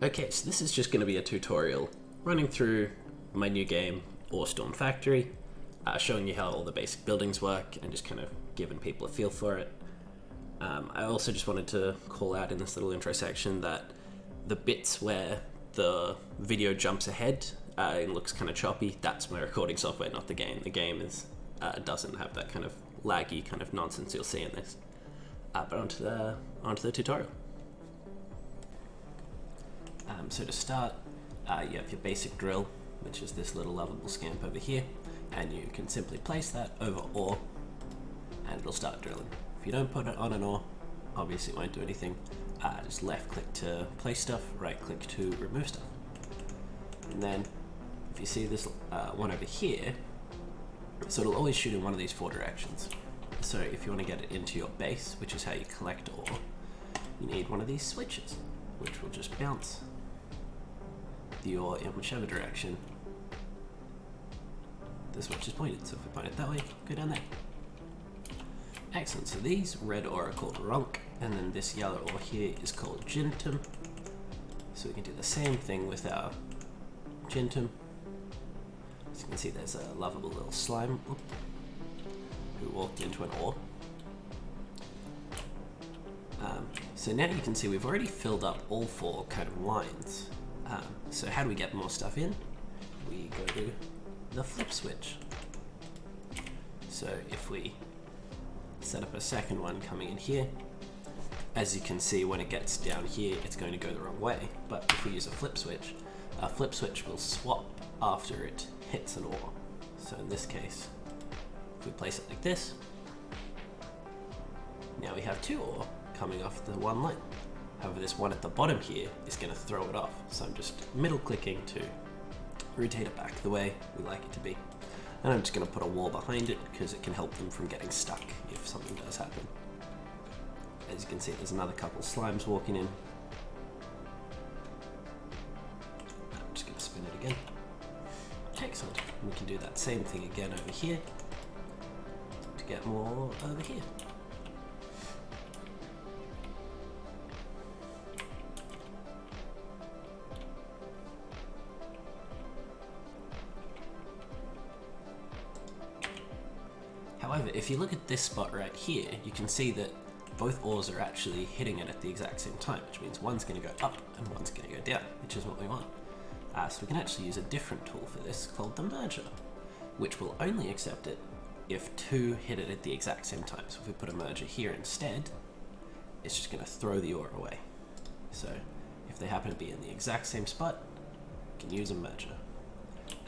Okay, so this is just going to be a tutorial running through my new game, Orestorm Factory, showing you how all the basic buildings work and just kind of giving people a feel for it. I also just wanted to call out in this little intro section that the bits where the video jumps ahead and looks kind of choppy, that's my recording software, not the game. The game doesn't have that kind of laggy kind of nonsense you'll see in this. But onto the tutorial. So to start, you have your basic drill, which is this little lovable scamp over here, and you can simply place that over ore, and it'll start drilling. If you don't put it on an ore, obviously it won't do anything. Just left click to place stuff, right click to remove stuff. And then, if you see this one over here, so it'll always shoot in one of these 4 directions. So if you want to get it into your base, which is how you collect ore, you need one of these switches, which will just bounce the ore in whichever direction the switch is pointed. So if we point it that way, go down there. Excellent, so these red ore are called ronk, and then this yellow ore here is called gintum. So we can do the same thing with our gintum. As you can see, there's a lovable little slime who walked into an ore. So now you can see we've already filled up all 4 kind of lines. So how do we get more stuff in? We go to the flip switch. So if we set up a second one coming in here, as you can see when it gets down here it's going to go the wrong way, but if we use a flip switch will swap after it hits an ore. So in this case, if we place it like this, now we have 2 ore coming off the one line. However, this one at the bottom here is going to throw it off, so I'm just middle clicking to rotate it back the way we like it to be. And I'm just going to put a wall behind it because it can help them from getting stuck if something does happen. As you can see, there's another couple slimes walking in. I'm just going to spin it again. Excellent. We can do that same thing again over here to get more over here. However, if you look at this spot right here, you can see that both ores are actually hitting it at the exact same time, which means one's going to go up and one's going to go down, which is what we want. So we can actually use a different tool for this called the merger, which will only accept it if 2 hit it at the exact same time. So if we put a merger here instead, it's just going to throw the ore away. So if they happen to be in the exact same spot, you can use a merger.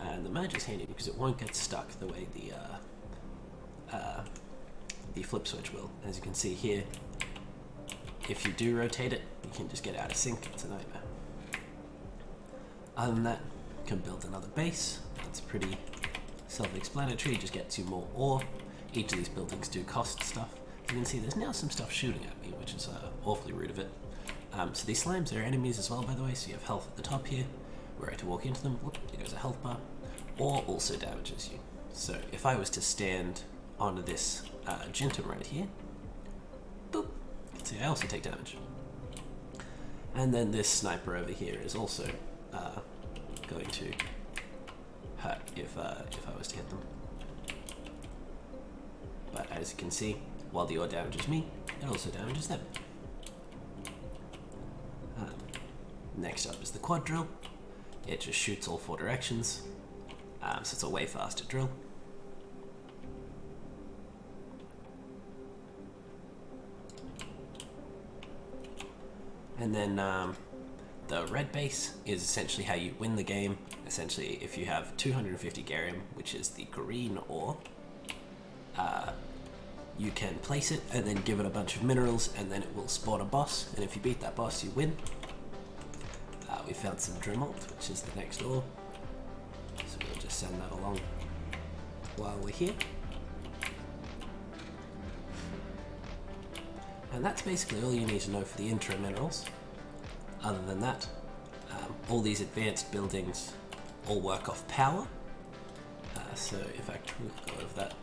And the merger is handy because it won't get stuck the way the flip switch will. As you can see here, if you do rotate it, you can just get out of sync. It's a nightmare. Other than that, you can build another base. That's pretty self-explanatory. Just get 2 more ore. Each of these buildings do cost stuff. As you can see, there's now some stuff shooting at me, which is awfully rude of it. So these slimes are enemies as well, by the way, so you have health at the top here. Were I to walk into them, whoop, there goes a health bar. Ore also damages you. So if I was to stand onto this gintum right here, boop, you can see I also take damage. And then this sniper over here is also going to hurt if I was to hit them. But as you can see, while the ore damages me, it also damages them. Next up is the quad drill. It just shoots all 4 directions, so it's a way faster drill. And then the red base is essentially how you win the game. Essentially, if you have 250 garium, which is the green ore, you can place it and then give it a bunch of minerals, and then it will spawn a boss. And if you beat that boss, you win. We found some Dremelt, which is the next ore, so we'll just send that along while we're here. And that's basically all you need to know for the intro minerals. Other than that, all these advanced buildings all work off power. So if I go over that.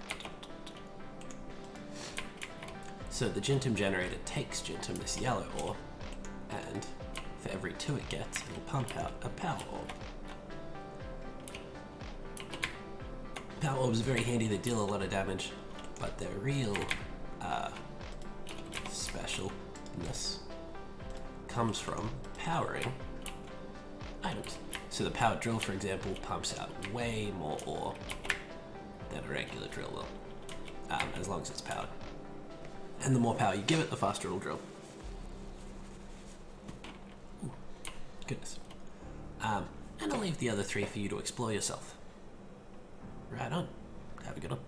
So the gintum generator takes gintum, this yellow ore, and for every 2 it gets, it'll pump out a power orb. Power orbs are very handy, they deal a lot of damage, but their real specialness comes from powering items. So the powered drill, for example, pumps out way more ore than a regular drill will, as long as it's powered. And the more power you give it, the faster it'll drill. Ooh, goodness. And I'll leave the other 3 for you to explore yourself. Right on. Have a good one.